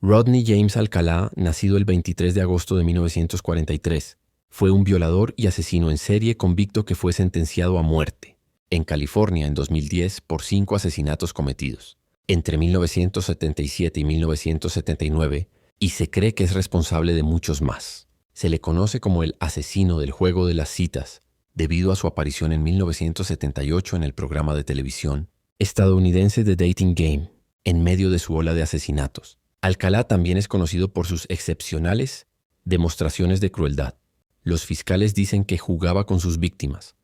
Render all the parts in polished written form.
Rodney James Alcalá, nacido el 23 de agosto de 1943, fue un violador y asesino en serie convicto que fue sentenciado a muerte en California en 2010 por 5 asesinatos cometidos entre 1977 y 1979, y se cree que es responsable de muchos más. Se le conoce como el asesino del juego de las citas, debido a su aparición en 1978 en el programa de televisión estadounidense The Dating Game, en medio de su ola de asesinatos. Alcalá también es conocido por sus excepcionales demostraciones de crueldad. Los fiscales dicen que jugaba con sus víctimas,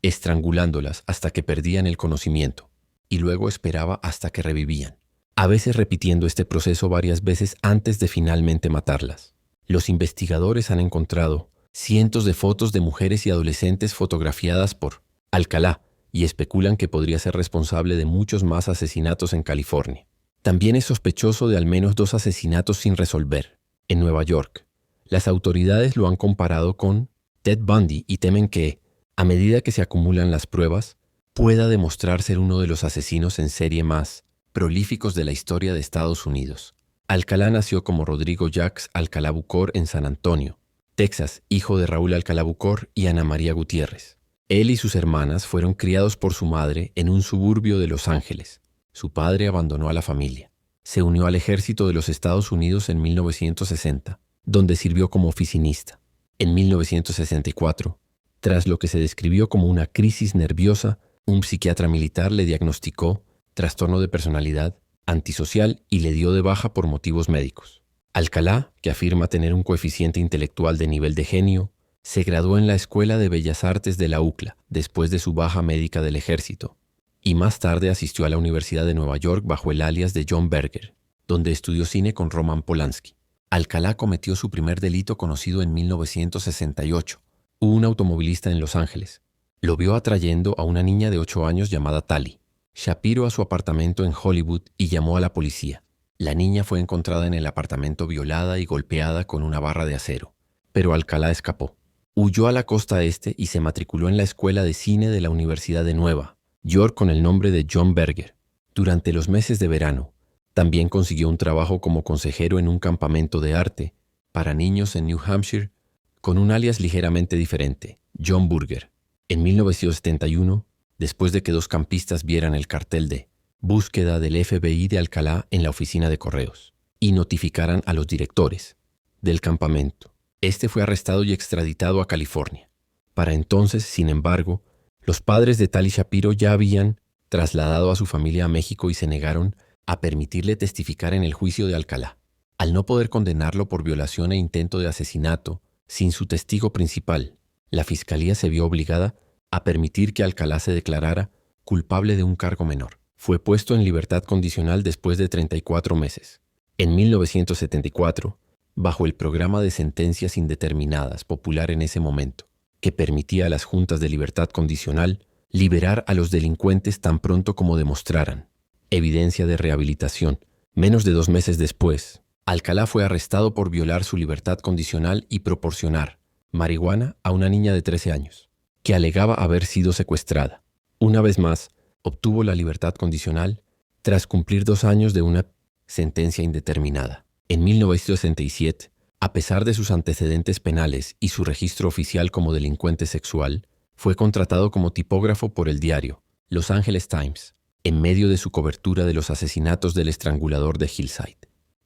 estrangulándolas hasta que perdían el conocimiento, y luego esperaba hasta que revivían, a veces repitiendo este proceso varias veces antes de finalmente matarlas. Los investigadores han encontrado cientos de fotos de mujeres y adolescentes fotografiadas por Alcalá y especulan que podría ser responsable de muchos más asesinatos en California. También es sospechoso de al menos 2 asesinatos sin resolver en Nueva York. Las autoridades lo han comparado con Ted Bundy y temen que, a medida que se acumulan las pruebas, pueda demostrar ser uno de los asesinos en serie más prolíficos de la historia de Estados Unidos. Alcalá nació como Rodrigo Jacques Alcalá Bucor en San Antonio, Texas, hijo de Raúl Alcalá Bucor y Ana María Gutiérrez. Él y sus hermanas fueron criados por su madre en un suburbio de Los Ángeles. Su padre abandonó a la familia. Se unió al ejército de los Estados Unidos en 1960, donde sirvió como oficinista. En 1964, tras lo que se describió como una crisis nerviosa, un psiquiatra militar le diagnosticó trastorno de personalidad antisocial y le dio de baja por motivos médicos. Alcalá, que afirma tener un coeficiente intelectual de nivel de genio, se graduó en la Escuela de Bellas Artes de la UCLA después de su baja médica del ejército, y más tarde asistió a la Universidad de Nueva York bajo el alias de John Berger, donde estudió cine con Roman Polanski. Alcalá cometió su primer delito conocido en 1968. Un automovilista en Los Ángeles lo vio atrayendo a una niña de 8 años llamada Tali Shapiro a su apartamento en Hollywood y llamó a la policía. La niña fue encontrada en el apartamento violada y golpeada con una barra de acero, pero Alcalá escapó. Huyó a la costa este y se matriculó en la Escuela de Cine de la Universidad de Nueva York con el nombre de John Berger. Durante los meses de verano, también consiguió un trabajo como consejero en un campamento de arte para niños en New Hampshire con un alias ligeramente diferente, John Burger. En 1971, después de que 2 campistas vieran el cartel de búsqueda del FBI de Alcalá en la oficina de correos y notificaran a los directores del campamento, este fue arrestado y extraditado a California. Para entonces, sin embargo, los padres de Tali Shapiro ya habían trasladado a su familia a México y se negaron a permitirle testificar en el juicio de Alcalá. Al no poder condenarlo por violación e intento de asesinato, sin su testigo principal, la fiscalía se vio obligada a permitir que Alcalá se declarara culpable de un cargo menor. Fue puesto en libertad condicional después de 34 meses. En 1974, bajo el programa de sentencias indeterminadas popular en ese momento, que permitía a las juntas de libertad condicional liberar a los delincuentes tan pronto como demostraran evidencia de rehabilitación. Menos de 2 meses después, Alcalá fue arrestado por violar su libertad condicional y proporcionar marihuana a una niña de 13 años, que alegaba haber sido secuestrada. Una vez más, obtuvo la libertad condicional tras cumplir 2 años de una sentencia indeterminada. En 1967, a pesar de sus antecedentes penales y su registro oficial como delincuente sexual, fue contratado como tipógrafo por el diario Los Angeles Times, en medio de su cobertura de los asesinatos del estrangulador de Hillside.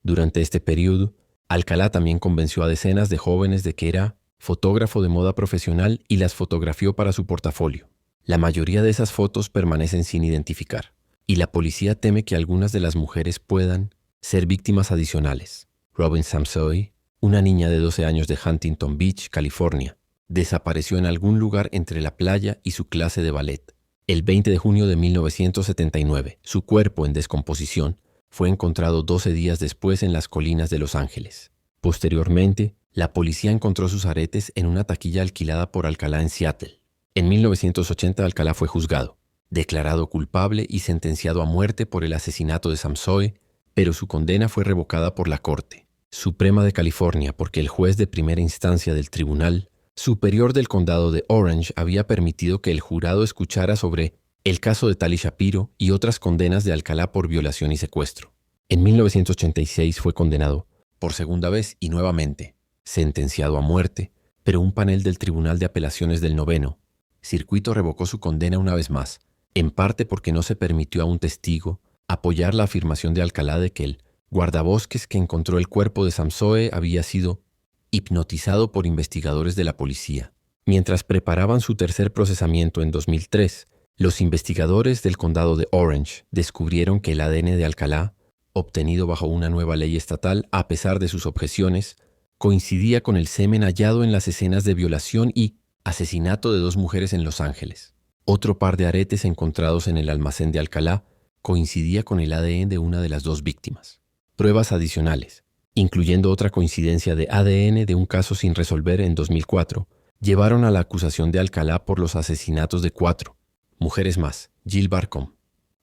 Durante este periodo, Alcalá también convenció a decenas de jóvenes de que era fotógrafo de moda profesional y las fotografió para su portafolio. La mayoría de esas fotos permanecen sin identificar, y la policía teme que algunas de las mujeres puedan ser víctimas adicionales. Robin Samsoe, una niña de 12 años de Huntington Beach, California, desapareció en algún lugar entre la playa y su clase de ballet. El 20 de junio de 1979, su cuerpo en descomposición fue encontrado 12 días después en las colinas de Los Ángeles. Posteriormente, la policía encontró sus aretes en una taquilla alquilada por Alcalá en Seattle. En 1980 Alcalá fue juzgado, declarado culpable y sentenciado a muerte por el asesinato de Samsoe, pero su condena fue revocada por la Corte Suprema de California porque el juez de primera instancia del Tribunal Superior del Condado de Orange había permitido que el jurado escuchara sobre el caso de Tali Shapiro y otras condenas de Alcalá por violación y secuestro. En 1986 fue condenado por segunda vez y nuevamente, sentenciado a muerte, pero un panel del Tribunal de Apelaciones del Noveno Circuito revocó su condena una vez más, en parte porque no se permitió a un testigo apoyar la afirmación de Alcalá de que el guardabosques que encontró el cuerpo de Samsoe había sido hipnotizado por investigadores de la policía. Mientras preparaban su tercer procesamiento en 2003, los investigadores del condado de Orange descubrieron que el ADN de Alcalá, obtenido bajo una nueva ley estatal a pesar de sus objeciones, coincidía con el semen hallado en las escenas de violación y asesinato de 2 mujeres en Los Ángeles. Otro par de aretes encontrados en el almacén de Alcalá coincidía con el ADN de una de las 2 víctimas. Pruebas adicionales, incluyendo otra coincidencia de ADN de un caso sin resolver en 2004, llevaron a la acusación de Alcalá por los asesinatos de 4 mujeres más. Jill Barcombe,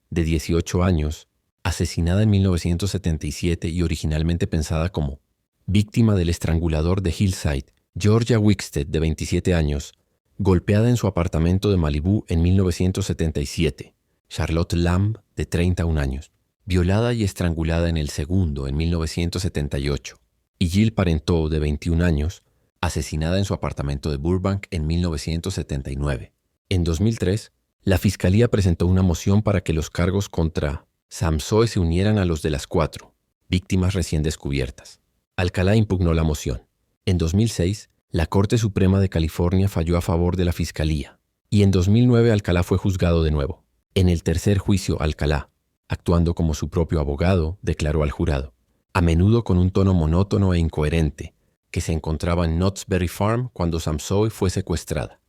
de 18 años, asesinada en 1977 y originalmente pensada como víctima del estrangulador de Hillside. Georgia Wickstead, de 27 años, golpeada en su apartamento de Malibú en 1977. Charlotte Lamb, de 31 años, violada y estrangulada en El Segundo en 1978. Y Jill Parenteau, de 21 años, asesinada en su apartamento de Burbank en 1979. En 2003, la Fiscalía presentó una moción para que los cargos contra Samsoe se unieran a los de las 4 víctimas recién descubiertas. Alcalá impugnó la moción. En 2006, la Corte Suprema de California falló a favor de la Fiscalía, y en 2009 Alcalá fue juzgado de nuevo. En el tercer juicio, Alcalá, actuando como su propio abogado, declaró al jurado, a menudo con un tono monótono e incoherente, que se encontraba en Knott's Berry Farm cuando Samsoe fue secuestrada.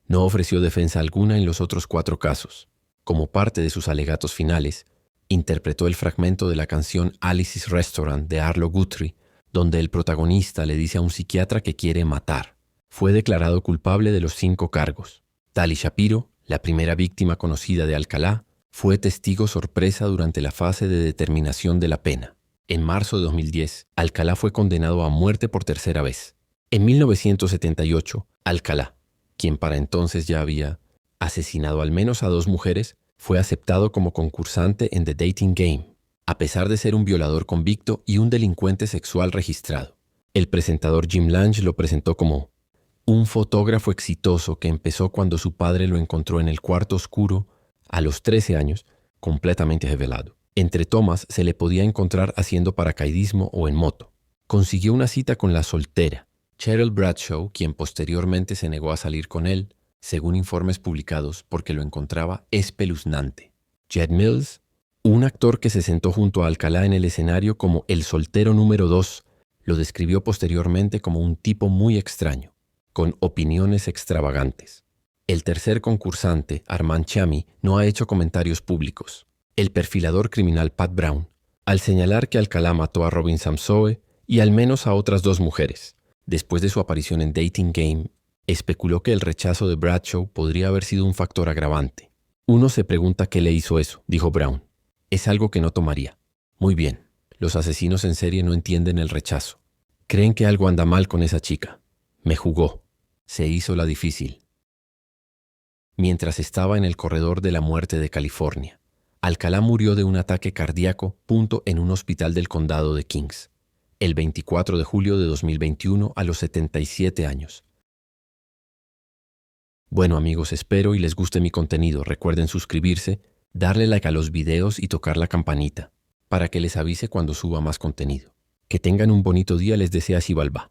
No ofreció defensa alguna en los otros 4 casos. Como parte de sus alegatos finales, interpretó el fragmento de la canción Alice's Restaurant de Arlo Guthrie, donde el protagonista le dice a un psiquiatra que quiere matar. Fue declarado culpable de los 5 cargos. Tali Shapiro, la primera víctima conocida de Alcalá, fue testigo sorpresa durante la fase de determinación de la pena. En marzo de 2010, Alcalá fue condenado a muerte por tercera vez. En 1978, Alcalá, quien para entonces ya había asesinado al menos a 2 mujeres, fue aceptado como concursante en The Dating Game, a pesar de ser un violador convicto y un delincuente sexual registrado. El presentador Jim Lange lo presentó como un fotógrafo exitoso que empezó cuando su padre lo encontró en el cuarto oscuro a los 13 años, completamente revelado. Entre tomas se le podía encontrar haciendo paracaidismo o en moto. Consiguió una cita con la soltera Cheryl Bradshaw, quien posteriormente se negó a salir con él, según informes publicados, porque lo encontraba espeluznante. Jed Mills, un actor que se sentó junto a Alcalá en el escenario como el soltero número 2, lo describió posteriormente como un tipo muy extraño, con opiniones extravagantes. El tercer concursante, Armand Chami, no ha hecho comentarios públicos. El perfilador criminal Pat Brown, al señalar que Alcalá mató a Robin Samsoe y al menos a otras 2 mujeres, después de su aparición en Dating Game, especuló que el rechazo de Bradshaw podría haber sido un factor agravante. Uno se pregunta qué le hizo eso, dijo Brown. Es algo que no tomaría. Muy bien, los asesinos en serie no entienden el rechazo. Creen que algo anda mal con esa chica. Me jugó. Se hizo la difícil. Mientras estaba en el corredor de la muerte de California, Alcalá murió de un ataque cardíaco en un hospital del condado de Kings, el 24 de julio de 2021 a los 77 años. Bueno amigos, espero y les guste mi contenido. Recuerden suscribirse, darle like a los videos y tocar la campanita para que les avise cuando suba más contenido. Que tengan un bonito día, les desea Xibalbá.